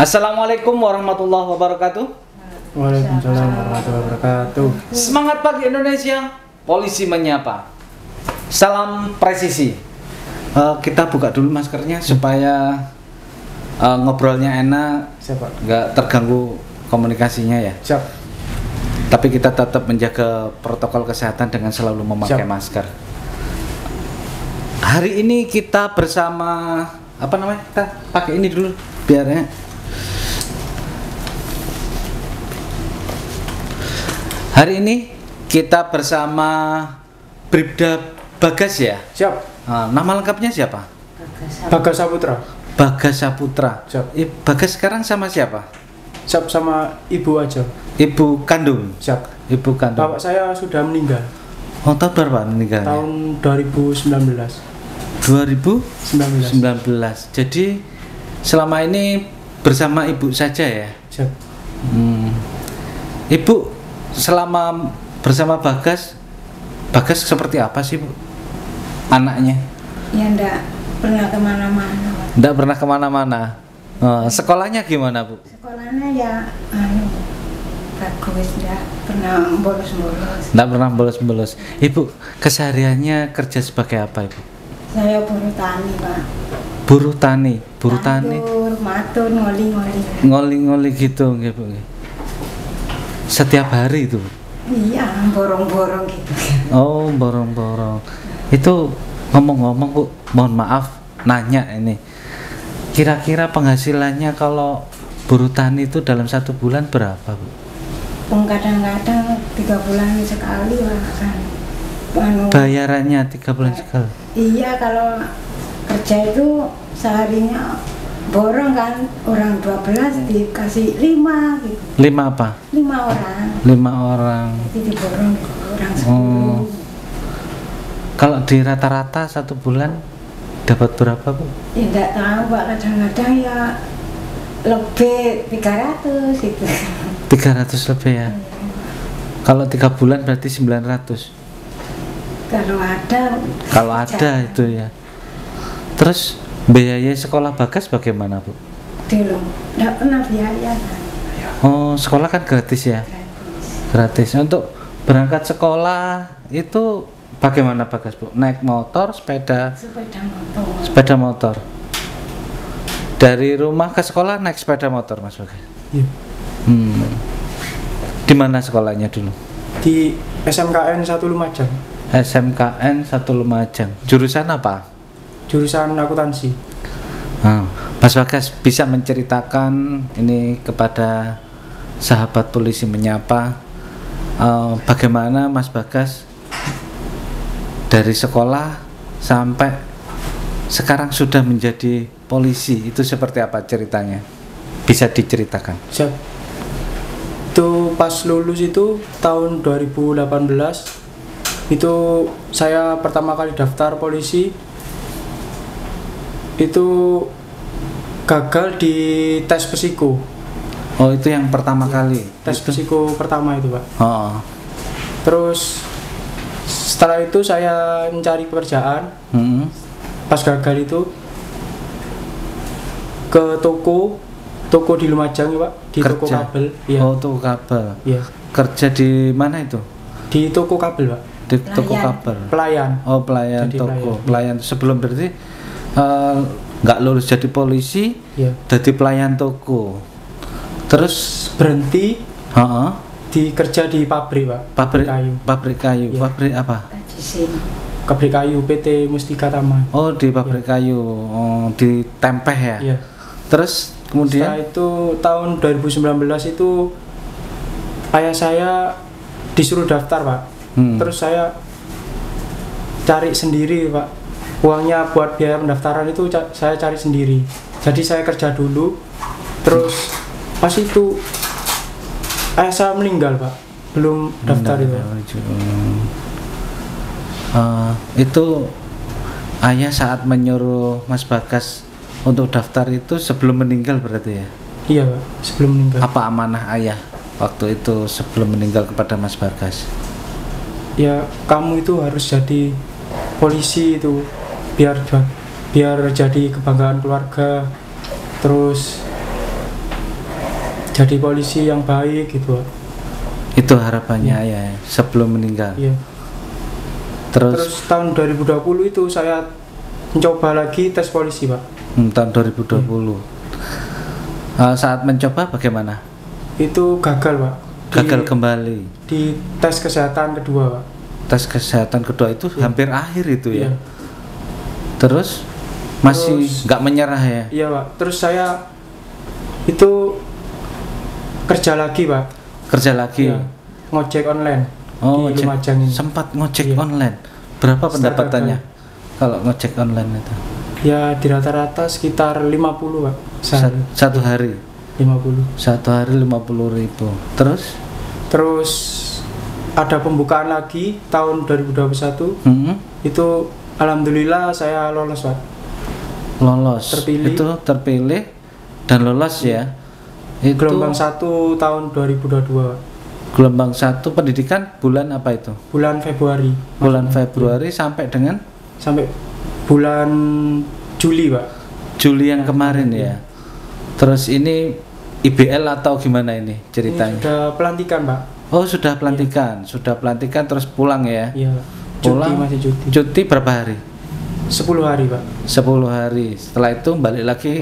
Assalamualaikum warahmatullahi wabarakatuh. Waalaikumsalam warahmatullahi wabarakatuh. Semangat pagi Indonesia, polisi menyapa. Salam presisi. Kita buka dulu maskernya supaya ngobrolnya enak, nggak terganggu komunikasinya ya. Siap. Tapi kita tetap menjaga protokol kesehatan dengan selalu memakai masker. Hari ini kita bersama apa namanya? Kita pakai ini dulu biarnya. Hari ini kita bersama Bribda Bagas ya. Siap. Nama lengkapnya siapa? Bagas Saputra. Bagas Saputra. Siap. Bagas sekarang sama siapa? Siap, sama ibu aja. Ibu kandung. Siap. Ibu kandung. Bapak saya sudah meninggal. Oh, tahun berapa meninggalnya? Tahun 2019. 2019. Jadi selama ini bersama ibu saja ya. Siap. Ibu selama bersama Bagas seperti apa sih Bu? Anaknya? Ya enggak pernah kemana-mana. Enggak pernah kemana-mana. Sekolahnya gimana Bu? Sekolahnya ya bagus, enggak pernah bolos-bolos. Enggak pernah bolos-bolos. Ibu kesehariannya kerja sebagai apa Ibu? Saya buruh tani Pak. Buruh tani. Buruh tani. Matur, ngoli-ngoli. Ngoli-ngoli gitu nggih Bu. Setiap hari itu? Iya, borong-borong gitu. Oh, borong-borong. Itu ngomong-ngomong Bu, mohon maaf nanya ini. Kira-kira penghasilannya kalau buruh tani itu dalam 1 bulan berapa Bu? Kadang-kadang 3 bulan sekali Pak. Bayarannya 3 bulan sekali? Iya, kalau kerja itu seharinya borong kan, orang 12 dikasih 5 gitu. 5 apa? 5 orang. 5 orang. Jadi diborong orang 10. Kalau di rata-rata 1 bulan dapat berapa Bu? Ya enggak tahu Pak, kadang-kadang ya lebih 300 gitu. 300 lebih ya? Kalau 3 bulan berarti 900? Kalau ada itu ya. Terus biaya sekolah Bagas bagaimana Bu? Dulu enggak pernah biaya. Oh, sekolah kan gratis ya? Gratis. Untuk berangkat sekolah itu bagaimana Bagas Bu? Naik motor, sepeda? Sepeda motor. Dari rumah ke sekolah naik sepeda motor Mas Bagas? Iya. Di mana sekolahnya dulu? Di SMKN 1 Lumajang. SMKN 1 Lumajang. Jurusan apa? Jurusan akuntansi. Mas Bagas bisa menceritakan ini kepada sahabat polisi menyapa, bagaimana Mas Bagas dari sekolah sampai sekarang sudah menjadi polisi, itu seperti apa ceritanya? Bisa diceritakan? Siap. Itu pas lulus itu tahun 2018 itu saya pertama kali daftar polisi, itu gagal di tes psiko. Oh, itu yang pertama kali? Tes psiko pertama itu Pak. Oh. Terus setelah itu saya mencari pekerjaan. Pas gagal itu ke toko di Lumajang ya Pak, di Kerja. toko kabel. Ya. Oh, toko kabel. Iya. Kerja di mana itu? Di toko kabel Pak. Di toko kabel. Pelayan. Oh, pelayan. Jadi toko. Pelayan sebelum berarti nggak lulus jadi polisi, ya. Jadi pelayan toko. Terus berhenti. Di kerja di pabrik Pak. Pabrik kayu. Ya. Pabrik apa? Pabrik kayu PT Mustika Tama. Oh, di pabrik kayu. Oh, di Tempeh ya. Iya. Terus kemudian setelah itu tahun 2019 itu ayah saya disuruh daftar Pak. Terus saya cari sendiri Pak. Uangnya buat biaya pendaftaran itu saya cari sendiri. Jadi saya kerja dulu. Terus pas itu ayah saya meninggal Pak. Belum daftar itu. Itu ayah saat menyuruh Mas Bagas untuk daftar itu sebelum meninggal berarti ya? Iya Pak, sebelum meninggal. Apa amanah ayah waktu itu sebelum meninggal kepada Mas Bagas? Ya, kamu itu harus jadi polisi itu biar jadi kebanggaan keluarga. Terus jadi polisi yang baik gitu Pak. Itu harapannya ya sebelum meninggal. Iya. Terus tahun 2020 itu saya mencoba lagi tes polisi Pak. Tahun 2020. Saat mencoba bagaimana? Itu gagal Pak. Gagal kembali. Di tes kesehatan kedua Pak. Tes kesehatan kedua itu hampir akhir itu ya. Iya. Terus masih nggak menyerah ya? Iya Pak. Terus saya itu kerja lagi Pak. Kerja lagi. Iya. Ngojek online. Oh, di Lumajang ini. Sempat ngojek Iya. online. Berapa pendapatannya kalau ngojek online itu? Ya di rata-rata sekitar 50 Pak. Satu hari. 50. Satu hari 50.000. Terus ada pembukaan lagi tahun 2021. Itu alhamdulillah saya lolos Pak. Lolos. Terpilih. Itu terpilih dan lolos ya. Itu Gelombang 1 tahun 2022. Gelombang 1 pendidikan bulan apa itu? Bulan Februari. Bulan Februari sampai dengan bulan Juli Pak. Juli yang kemarin ya. Terus ini IBL atau gimana ini ceritanya? Ini sudah pelantikan Pak. Oh sudah pelantikan, sudah pelantikan terus pulang ya? Iya. Pulang. Masih cuti. Cuti berapa hari? 10 hari Pak. 10 hari. Setelah itu balik lagi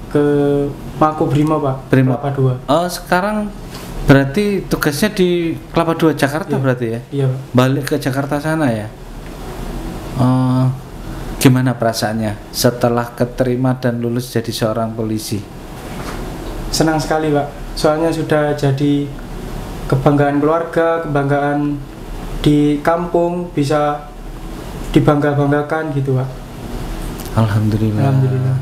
ke Makobrimob Pak. Brimob. Kelapa 2. Oh sekarang berarti tugasnya di Kelapa 2 Jakarta berarti ya? Iya Pak. Balik ke Jakarta sana ya? Gimana perasaannya setelah keterima dan lulus jadi seorang polisi? Senang sekali Pak. Soalnya sudah jadi kebanggaan keluarga, kebanggaan di kampung, bisa dibangga-banggakan gitu Pak. Alhamdulillah. Alhamdulillah.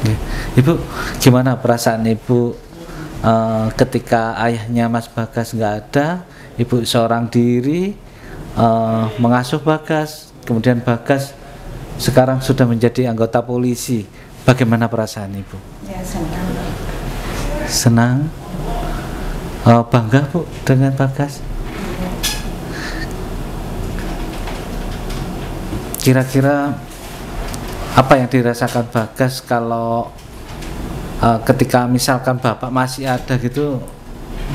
Oke. Ibu, gimana perasaan Ibu ketika ayahnya Mas Bagas nggak ada, Ibu seorang diri mengasuh Bagas, kemudian Bagas sekarang sudah menjadi anggota polisi. Bagaimana perasaan Ibu? Ya senang. Senang? Bangga Bu dengan Bagas? Kira-kira apa yang dirasakan Bagas kalau ketika misalkan Bapak masih ada gitu,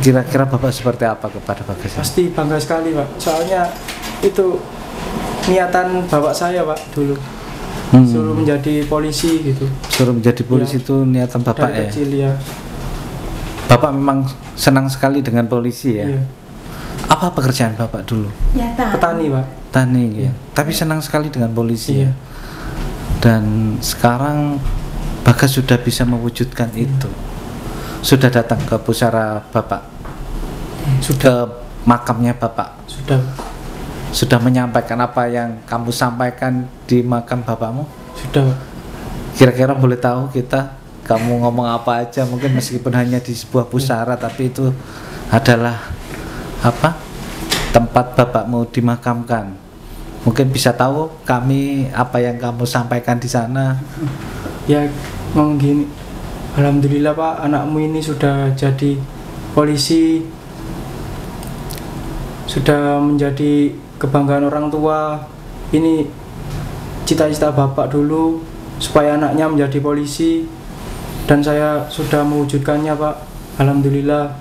kira-kira Bapak seperti apa kepada Bagas? Pasti bangga sekali Pak. Soalnya itu niatan bapak saya Pak dulu. Suruh menjadi polisi gitu. Suruh menjadi polisi Ya. itu niatan Bapak Dari ya? kecil ya. Bapak memang senang sekali dengan polisi ya? Iya. Apa pekerjaan Bapak dulu? Ya tak. Petani Pak. Tani ya. Tapi senang sekali dengan polisi ya. Iya. Dan sekarang Bagas sudah bisa mewujudkan itu. Sudah datang ke pusara Bapak. Sudah ke makamnya Bapak. Sudah Pak. Sudah menyampaikan apa yang kamu sampaikan di makam bapakmu? Sudah Pak. Kira-kira boleh tahu kita kamu ngomong apa aja, mungkin meskipun hanya di sebuah pusara, tapi itu adalah apa? Tempat bapakmu dimakamkan. Mungkin bisa tahu kami apa yang kamu sampaikan di sana. Ya memang gini. Alhamdulillah Pak, anakmu ini sudah jadi polisi, sudah menjadi kebanggaan orang tua. Ini cita-cita bapak dulu supaya anaknya menjadi polisi, dan saya sudah mewujudkannya Pak. Alhamdulillah.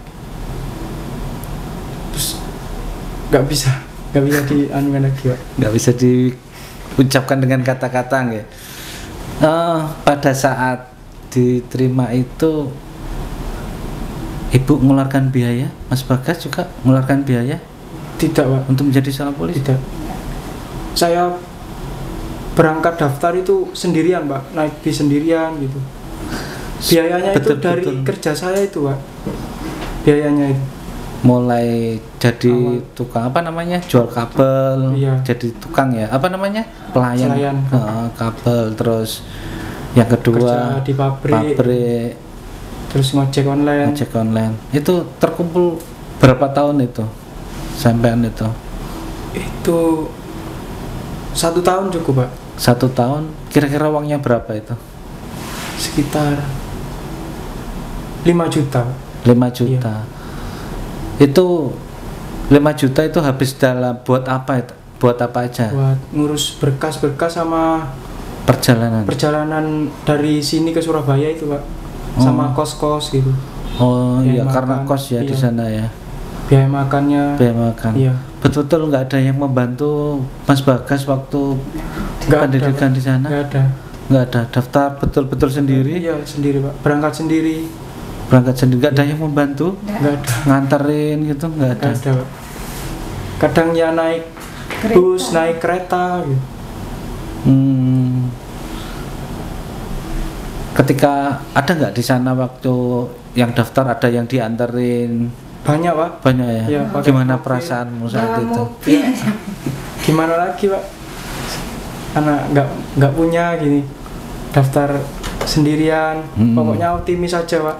Terus nggak bisa dianukan lagi Pak. Nggak bisa diucapkan dengan kata-kata nggak? Pada saat diterima itu Ibu mengeluarkan biaya, Mas Bagas juga mengeluarkan biaya Tidak Pak. untuk menjadi seorang polisi? Tidak. Saya berangkat daftar itu sendirian Pak, naik bis sendirian gitu. Biayanya itu dari kerja saya itu Pak. Biayanya itu. Mulai jadi tukang apa namanya, jual kabel, Iya. jadi tukang ya, apa namanya, pelayan. Kabel, terus yang kedua Kerja di pabrik, terus ngojek online. Itu terkumpul berapa tahun itu sampean itu? Itu 1 tahun cukup Pak. 1 tahun. Kira-kira uangnya berapa itu? Sekitar 5 juta. 5 juta. Itu 5 juta itu habis dalam buat apa itu? Buat apa aja? Buat ngurus berkas-berkas sama Perjalanan dari sini ke Surabaya itu Pak. Sama kos-kos gitu. Oh Biaya iya, karena makan, kos ya di iya. sana ya. Biaya makannya. Biaya makan. Iya. Betul-betul nggak ada yang membantu Mas Bagas waktu Nggak pendidikan ada, di sana? nggak ada. Nggak ada. Daftar betul-betul sendiri. Iya, sendiri Pak. Berangkat sendiri. Berangkat sendiri. Nggak ada Iya. yang membantu. Nggak ada. Nganterin gitu nggak ada. Nggak ada Pak. Kadang ya naik Kereta. bus, naik kereta gitu. Hmm. Ketika ada nggak di sana waktu yang daftar ada yang dianterin Banyak Pak. banyak ya? Iya, pakai Gimana mobil. perasaanmu saat Bawa itu? mobil. Gimana lagi Pak? Karena nggak punya gini. Daftar sendirian. Pokoknya optimis aja Pak.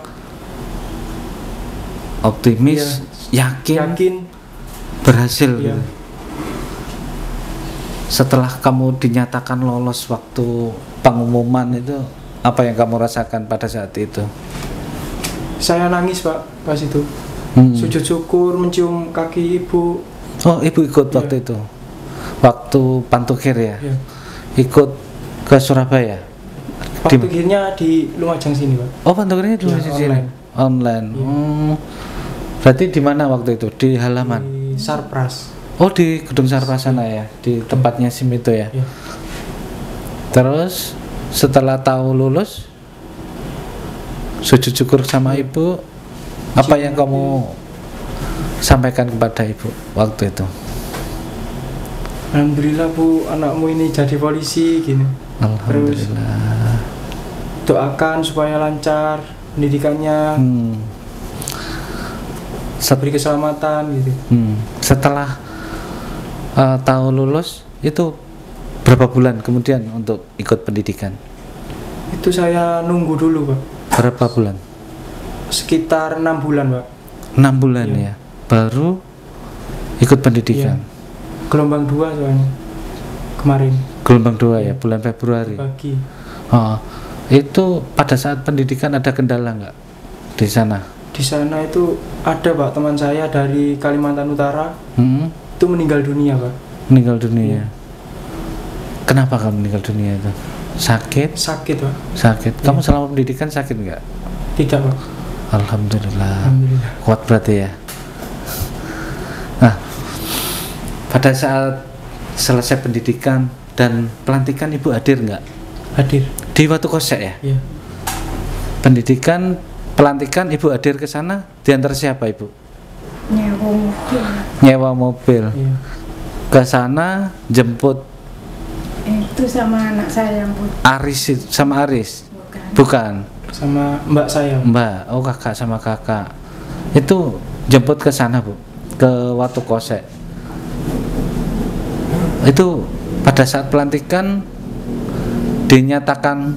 Optimis, yakin, Yakin. berhasil. Iya. Gitu. Setelah kamu dinyatakan lolos waktu pengumuman itu, apa yang kamu rasakan pada saat itu? Saya nangis Pak pas itu. Sujud syukur, mencium kaki ibu. Oh, ibu ikut Iya. waktu itu, waktu pantukir ya, Ya. ikut ke Surabaya. Waktu akhirnya di Lumajang sini Pak. Oh, pantukirnya dulu Iya, di sini. online. Online. Iya. Berarti di mana waktu itu? Di halaman. Di Sarpras. Oh, di Gedung Sarpasana ya, di tempatnya SIM itu ya. Ya. Terus setelah tahu lulus, sujud syukur sama ibu, apa yang kamu sampaikan kepada ibu waktu itu? Alhamdulillah Bu, anakmu ini jadi polisi gini. Alhamdulillah. Doakan supaya lancar pendidikannya, beri keselamatan gitu. Setelah tahu lulus itu berapa bulan kemudian untuk ikut pendidikan? Itu saya nunggu dulu Pak. Berapa bulan? Sekitar 6 bulan Pak. 6 bulan Iya. ya, baru ikut pendidikan. Gelombang 2 soalnya kemarin Gelombang 2 ya, Iya. bulan Februari. pagi. Oh, itu pada saat pendidikan ada kendala nggak di sana? Di sana itu ada Pak, teman saya dari Kalimantan Utara itu meninggal dunia Pak. Meninggal dunia. Iya. Kenapa kamu meninggal dunia itu? Sakit? Sakit Pak. Sakit. Kamu Iya. selama pendidikan sakit nggak? Tidak Pak. Alhamdulillah. Alhamdulillah. Kuat berarti ya. Nah, pada saat selesai pendidikan dan pelantikan ibu hadir nggak? Hadir. Di Watu Kosek ya? Iya. Pendidikan, pelantikan ibu hadir ke sana diantar siapa ibu? Nyewa mobil. Nyewa mobil. Iya. Ke sana jemput Itu sama anak saya yang putih. Aris sama Aris? Bukan. Bukan. Sama mbak saya. Mbak, oh kakak sama kakak. Itu jemput ke sana Bu, ke Watu Kosek. Itu pada saat pelantikan dinyatakan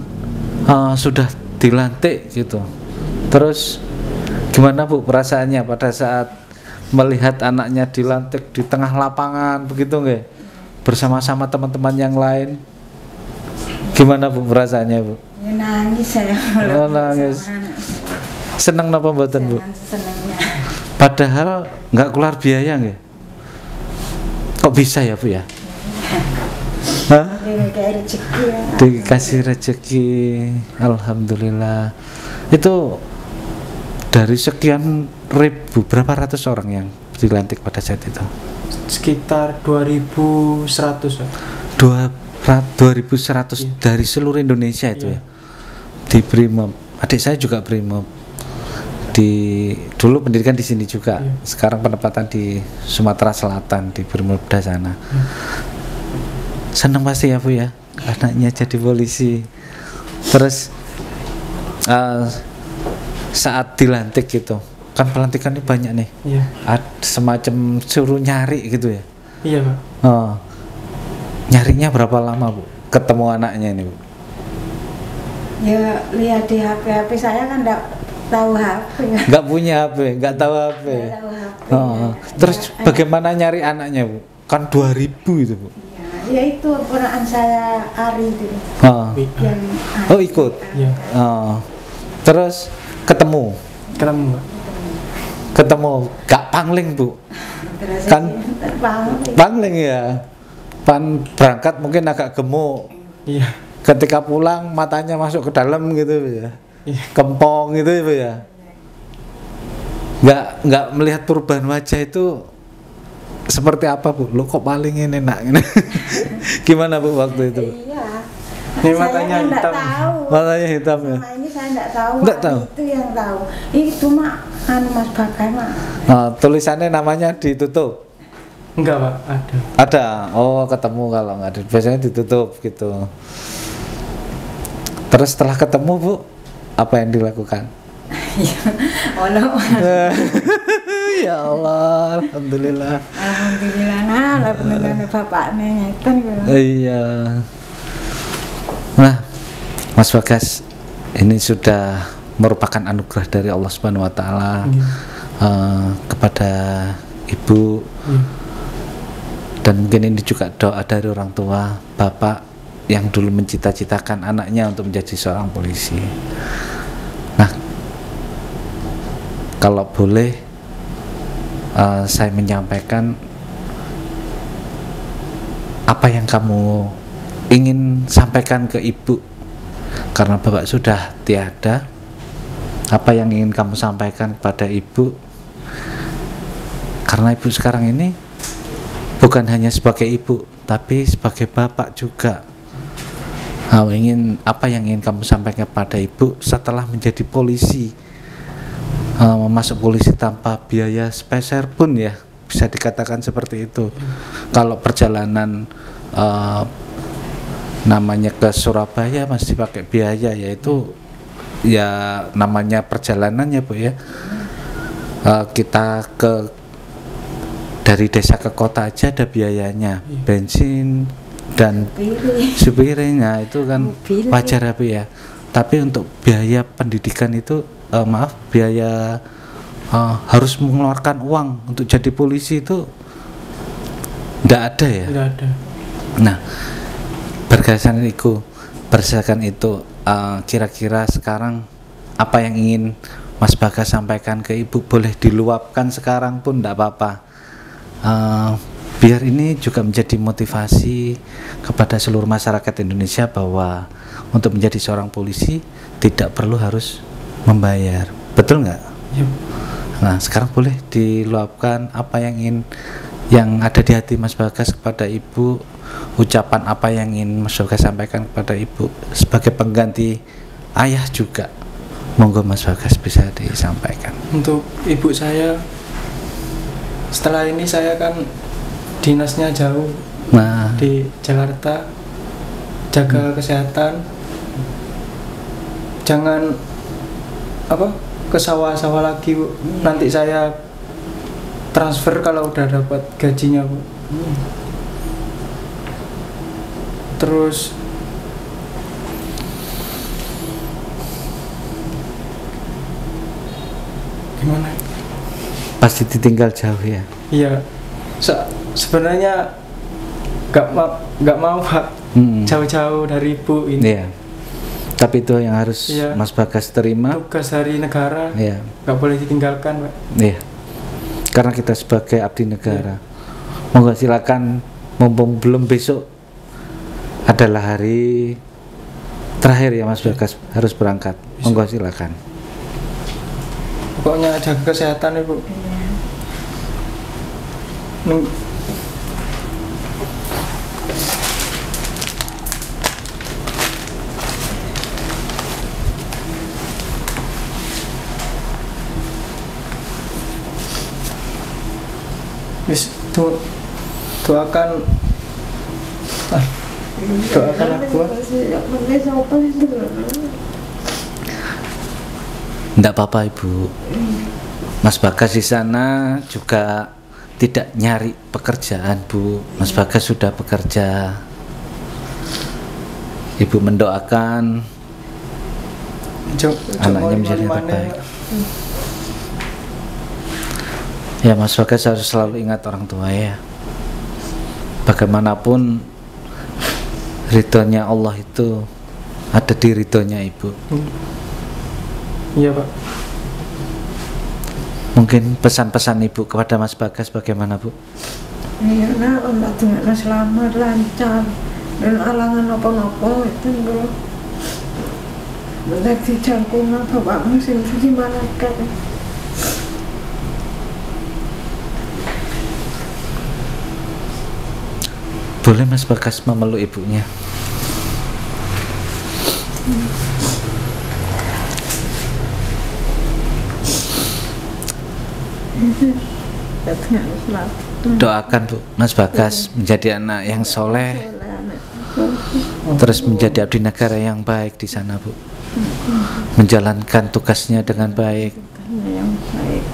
sudah dilantik gitu. Terus gimana Bu perasaannya pada saat melihat anaknya dilantik di tengah lapangan begitu nggak? Bersama-sama teman-teman yang lain. Gimana Bu perasaannya Bu? Ya, nangis saya. Oh, nangis. Sama anak. Seneng napa mboten Bu? Jangan senengnya. Padahal nggak keluar biaya nggak? Kok bisa ya Bu ya? Hah? Ini kayak rezeki ya. Dikasih rezeki, alhamdulillah. Itu dari sekian ribu, berapa ratus orang yang dilantik pada saat itu? Sekitar 2100 Pak. 2100 Iya. dari seluruh Indonesia itu Iya. ya. Di Brimob. Adik saya juga Brimob. Dulu pendidikan di sini juga. Iya. Sekarang penempatan di Sumatera Selatan di Brimob sana. Senang pasti ya Bu ya, anaknya jadi polisi. Terus saat dilantik gitu, kan pelantikan ini banyak nih. Iya. Semacam suruh nyari gitu ya. Iya Pak. Oh. Nyarinya berapa lama Bu? Ketemu anaknya ini Bu? Ya lihat di HP saya kan enggak tahu HP. Nggak punya HP, nggak tahu HP. Nggak tahu HP. Oh. Terus Ya, bagaimana nyari anaknya Bu? Kan 2000 itu Bu. ya itu ponakan saya Ari itu Oh, yang oh ikut. Iya. Oh. Terus ketemu, Ketemu Pak. gak pangling Bu? Terus Kan- terbang. Pangling ya. Berangkat mungkin agak gemuk. Iya. Ketika pulang matanya masuk ke dalam gitu ya. Iya. Kempong gitu ya. nggak melihat perubahan wajah itu seperti apa Bu? Lo kok paling enak ini? Gimana Bu waktu itu? Iya. Ini Saya matanya kan nggak hitam. tahu. Matanya hitam ya? Selama ini saya nggak tahu. Nggak tahu? Itu yang tahu. Itu mah Mas Bagas mah. Tulisannya namanya ditutup. Enggak Pak, ada. Ada. Oh, ketemu kalau nggak ada. Biasanya ditutup gitu. Terus setelah ketemu Bu, apa yang dilakukan? Ya Allah, alhamdulillah. Alhamdulillah, nah, benar-benar bapaknya ngeten gitu. Iya. Nah, Mas Bagas, ini sudah merupakan anugerah dari Allah Subhanahu Wa Taala kepada Ibu, dan mungkin ini juga doa dari orang tua Bapak yang dulu mencita-citakan anaknya untuk menjadi seorang polisi. Nah, kalau boleh saya menyampaikan apa yang kamu ingin sampaikan ke Ibu, karena Bapak sudah tiada. Apa yang ingin kamu sampaikan kepada Ibu, karena Ibu sekarang ini bukan hanya sebagai Ibu tapi sebagai Bapak juga. Apa yang ingin kamu sampaikan kepada Ibu setelah menjadi polisi, masuk polisi tanpa biaya sepeser pun ya, bisa dikatakan seperti itu. Kalau perjalanan namanya ke Surabaya masih pakai biaya, yaitu ya namanya perjalanannya Bu ya. Kita dari desa ke kota aja ada biayanya, bensin dan supirnya itu kan wajar ya Bu ya. Tapi untuk biaya pendidikan itu biaya harus mengeluarkan uang untuk jadi polisi itu tidak ada ya. Tidak ada. Nah, berdasarkan itu kira-kira sekarang apa yang ingin Mas Bagas sampaikan ke Ibu, boleh diluapkan sekarang pun tidak apa-apa, biar ini juga menjadi motivasi kepada seluruh masyarakat Indonesia bahwa untuk menjadi seorang polisi tidak perlu harus membayar, betul nggak? Yep. Nah, sekarang boleh diluapkan apa yang ada di hati Mas Bagas kepada Ibu, ucapan apa yang ingin Mas Bagas sampaikan kepada Ibu sebagai pengganti ayah juga. Monggo Mas Bagas bisa disampaikan. Untuk ibu saya, setelah ini saya kan dinasnya jauh, di Jakarta, jaga kesehatan, jangan ke sawah-sawah lagi Bu. Nanti saya transfer kalau udah dapat gajinya Bu. Terus gimana? Pasti ditinggal jauh ya? Iya, sebenarnya nggak mau Pak, jauh-jauh dari Ibu ini. Iya. Tapi itu yang harus Mas Bagas terima. Tugas dari negara, nggak boleh ditinggalkan Pak. Iya. Karena kita sebagai abdi negara. Monggo silakan, mumpung belum besok adalah hari terakhir ya Mas Bagas harus berangkat. Monggo silakan. Pokoknya jaga kesehatan Ibu. Doakan aku. Enggak apa-apa Ibu. Mas Bagas di sana juga tidak nyari pekerjaan Bu. Mas Bagas sudah bekerja. Ibu mendoakan anaknya menjadi yang terbaik. Ya Mas Bagas harus selalu ingat orang tua ya. Bagaimanapun ridhonya Allah itu ada di ridhonya Ibu. Iya Pak. Mungkin pesan-pesan Ibu kepada Mas Bagas bagaimana Bu? Iya nak, Allah dengan selamat, lancar, dan alangan apa-apa itu bro. Berarti jangkungan bapak masih gimana kan? Boleh Mas Bagas memeluk ibunya. Doakan Bu, Mas Bagas menjadi anak yang soleh, terus menjadi abdi negara yang baik di sana Bu, menjalankan tugasnya dengan baik. Yang baik.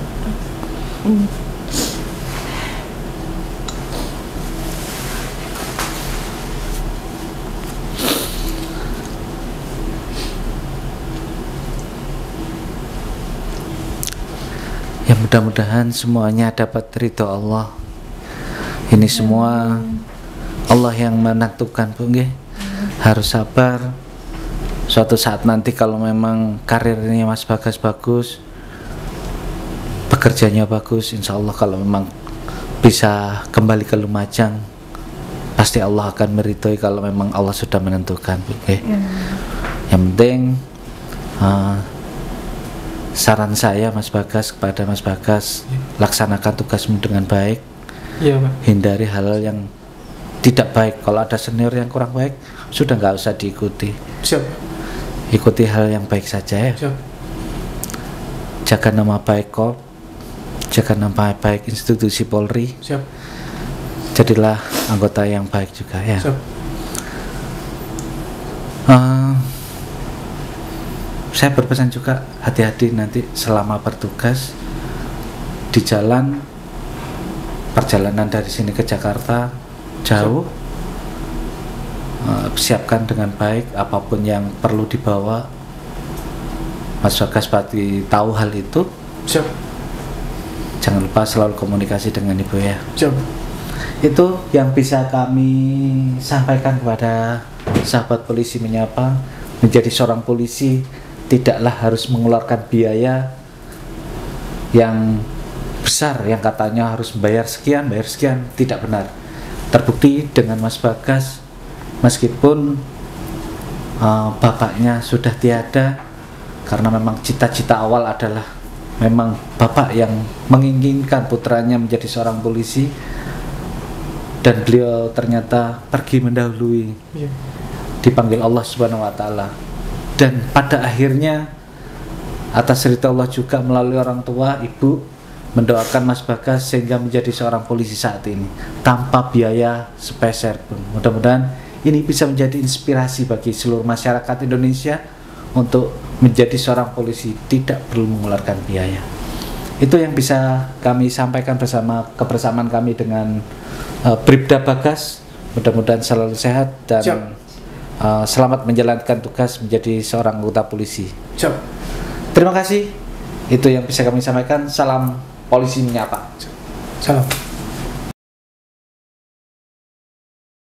Ya mudah-mudahan semuanya dapat ridho Allah. Ini semua Allah yang menentukan Bu nggih. Harus sabar. Suatu saat nanti kalau memang karirnya Mas Bagas bagus, pekerjaannya bagus, insya Allah kalau memang bisa kembali ke Lumajang, pasti Allah akan meridhoi kalau memang Allah sudah menentukan Bu nggih. Yang penting saran saya Mas Bagas kepada Mas Bagas, laksanakan tugasmu dengan baik. Iya Pak. Hindari hal-hal yang tidak baik. Kalau ada senior yang kurang baik, sudah nggak usah diikuti. Siap. Ikuti hal yang baik saja ya. Siap. Jaga nama baik Korps, jaga nama baik institusi Polri. Siap. Jadilah anggota yang baik juga ya. Siap. Saya berpesan juga, hati-hati nanti selama bertugas di jalan, perjalanan dari sini ke Jakarta jauh. Siapkan dengan baik apapun yang perlu dibawa. Mas Bagas pasti tahu hal itu. Siap. Jangan lupa selalu komunikasi dengan Ibu ya. Siap. Itu yang bisa kami sampaikan kepada sahabat polisi menyapa. Menjadi seorang polisi tidaklah harus mengeluarkan biaya yang besar, yang katanya harus bayar sekian, tidak benar. Terbukti dengan Mas Bagas, meskipun bapaknya sudah tiada, karena memang cita-cita awal adalah memang bapak yang menginginkan putranya menjadi seorang polisi, dan beliau ternyata pergi mendahului, dipanggil Allah Subhanahu wa Ta'ala. Dan pada akhirnya atas ridha Allah juga melalui orang tua, ibu, mendoakan Mas Bagas sehingga menjadi seorang polisi saat ini tanpa biaya sepeser pun. Mudah-mudahan ini bisa menjadi inspirasi bagi seluruh masyarakat Indonesia untuk menjadi seorang polisi tidak perlu mengeluarkan biaya. Itu yang bisa kami sampaikan bersama kebersamaan kami dengan Bribda Bagas. Mudah-mudahan selalu sehat dan selamat menjalankan tugas menjadi seorang anggota polisi. Siap. Terima kasih. Itu yang bisa kami sampaikan. Salam polisi menyapa. Salam.